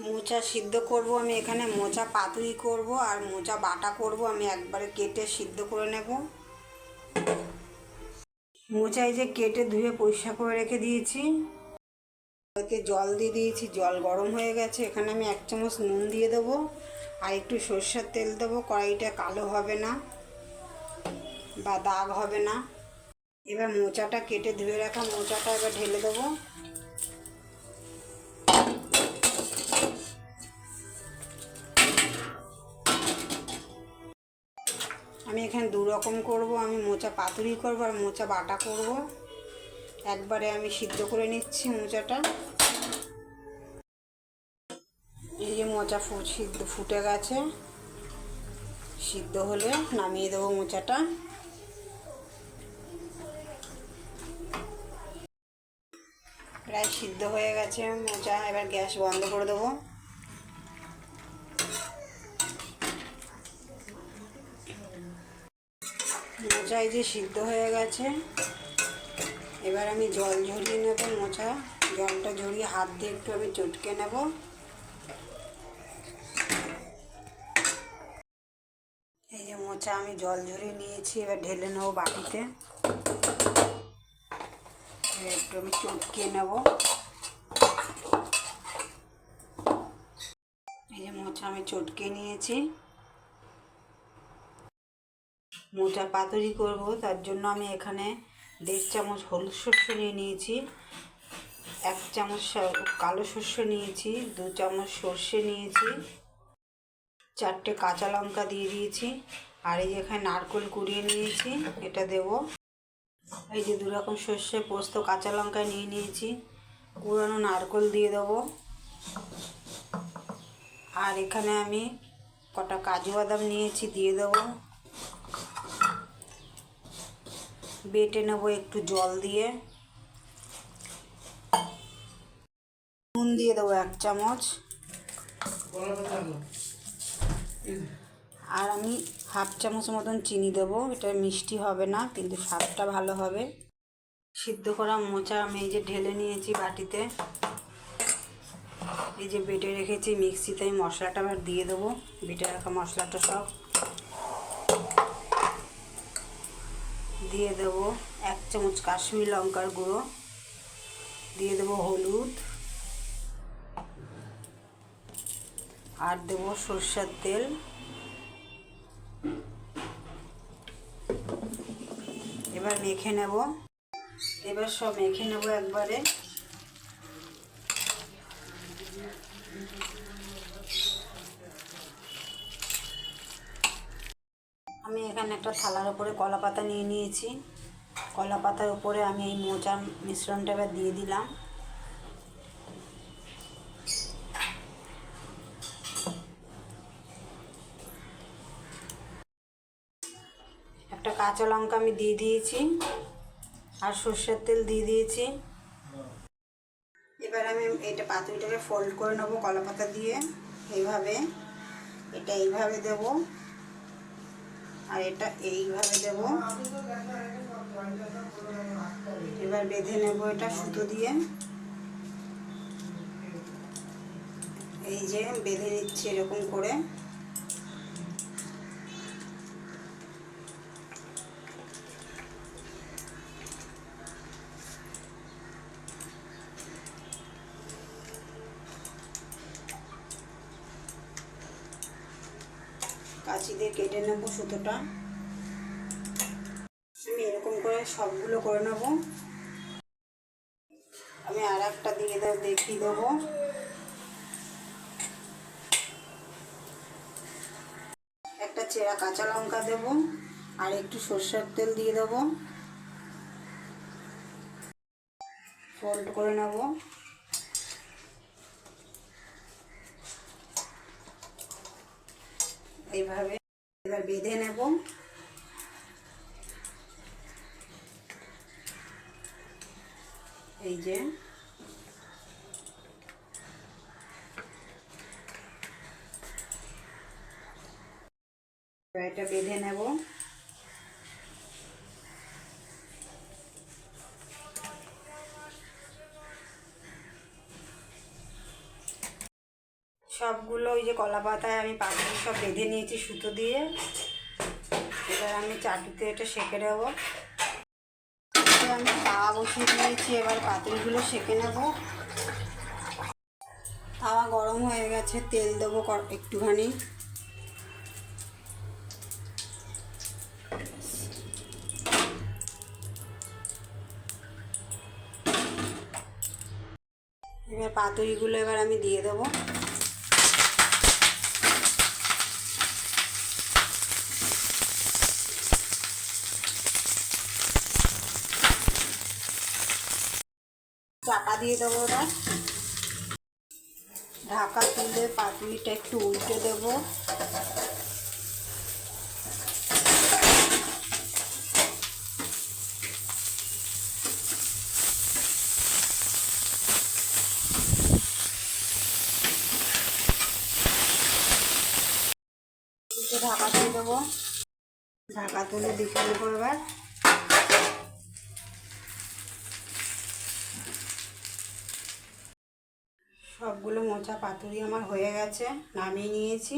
মোচা সিদ্ধ করব আমি এখানে মোচা পাতুরি করব আর মোচা বাটা করব। আমি একবারে কেটে সিদ্ধ করে নেব। মোচা এই যে কেটে ধুয়ে পরিষ্কার করে রেখে দিয়েছি। এতে জল দিয়ে দিয়েছি, জল গরম হয়ে গেছে। এখানে আমি 1 চামচ নুন দিয়ে দেবো আর একটু সরষের তেল দেবো। কড়াইটা কালো হবে না বা দাগ হবে না। এবার মোচাটা কেটে ধুয়ে রাখা মোচাটা এবার ঢেলে দেবো। আমি এখানে 2 রকম করব। আমি মোচা পাতুরি করব আর মোচা বাটা করব। একবারে আমি সিদ্ধ করে নিচ্ছি মোচাটা। এই যে মোচা ফুটে গেছে। সিদ্ধ হলে নামিয়ে দেবো মোচাটা। প্রায় সিদ্ধ হয়ে গেছে মোচা। এবার গ্যাস বন্ধ করে দেবো। মোচা এই যে সিদ্ধ হয়ে গেছে। এবার আমি জল ঝরিয়ে নেব মোচা। জলটা ঝরিয়ে হাত দিয়ে একটু আমি চটকে নেব। এই যে মোচা আমি জল ঝরিয়ে নিয়েছি। এবার ঢেলে নেব বাটিতে। একটু আমি চটকে নেব। এই যে মোচা আমি চটকে নিয়েছি। মোচা পাতুরি করব, তার জন্য আমি এখানে 1.5 চামচ হলুদ সর্ষে নিয়ে নিয়েছি, 1 চামচ কালো সর্ষে নিয়েছি, 2 চামচ সর্ষে নিয়েছি, 4টে কাঁচা লঙ্কা দিয়ে দিয়েছি। আর এই যে এখানে নারকেল কুড়িয়ে নিয়েছি, এটা দেব। এই যে 2 রকম সর্ষে, পোস্ত, কাঁচা লঙ্কা নিয়ে নিয়েছি। কুড়ানো নারকেল দিয়ে দেবো। আর এখানে আমি কটা কাজু বাদাম নিয়েছি, দিয়ে দেবো। বেটে নেব একটু জল দিয়ে। নুন দিয়ে দেবো 1 চামচ। আর আমি 1/2 চামচ মতন চিনি দেবো। এটা মিষ্টি হবে না, কিন্তু স্বাদটা ভালো হবে। সিদ্ধ করা মোচা আমি এই যে ঢেলে নিয়েছি বাটিতে। এই যে বেটে রেখেছি মিক্সিতে, আমি মশলাটা আবার দিয়ে দেবো। বেটে রাখা মশলাটা সব দিয়ে দেবো। 1 চামচ কাশ্মীরি লঙ্কার গুঁড়ো দিয়ে দেবো, হলুদ, আর দেবো সরষের তেল। এবার মেখে নেব। এবার সব মেখে নেব একবারে। আমি এখানে একটা থালার উপরে কলা পাতা নিয়ে নিয়েছি। কলা পাতার উপরে আমি এই মোচা মিশ্রণটা এবার দিয়ে দিলাম। একটা কাঁচা লঙ্কা আমি দিয়ে দিয়েছি আর সর্ষের তেল দিয়ে দিয়েছি। এবার আমি এটা পাতুরিটাকে ফোল্ড করে নেবো কলা পাতা দিয়ে। এইভাবে, এটা এইভাবে দেব আর এটা এইভাবে দেব। এবার বেঁধে নেব এটা সুতো দিয়ে। এই যে বেঁধে নিচ্ছি এরকম করে। কাঁচি দিয়ে কেটে নেব সুতোটা। আমি এরকম করে সবগুলো করে নেব। আমি আর একটা দিয়ে দেখিয়ে দেবো। একটা চেরা কাঁচা লঙ্কা দেব আর একটু সরষের তেল দিয়ে দেবো। ফোল্ড করে নেব। এইভাবে এবার বেঁধে নেব। এই যে এটা বেঁধে নেব। সবগুলো ওই যে কলা পাতায় আমি পাতুরি সব বেঁধে নিয়েছি সুতো দিয়ে। এবার আমি চাটুতে এটা সেঁকে নেবো। আমি তাওয়া বসিয়ে দিয়েছি, এবার পাতুরিগুলো সেঁকে নেব। তাওয়া গরম হয়ে গেছে, তেল দেবো একটুখানি। এবার পাতুরিগুলো এবার আমি দিয়ে দেবো। ঢাকা দিয়ে দেবো। এবার ঢাকা তুলে পাতুরিটা একটু উল্টে দেবো। ঢাকা দিয়ে দেবো। ঢাকা তুলে দেখে নেবো। এবার সবগুলো মোচা পাতুরি আমার হয়ে গেছে, নামিয়ে নিয়েছি।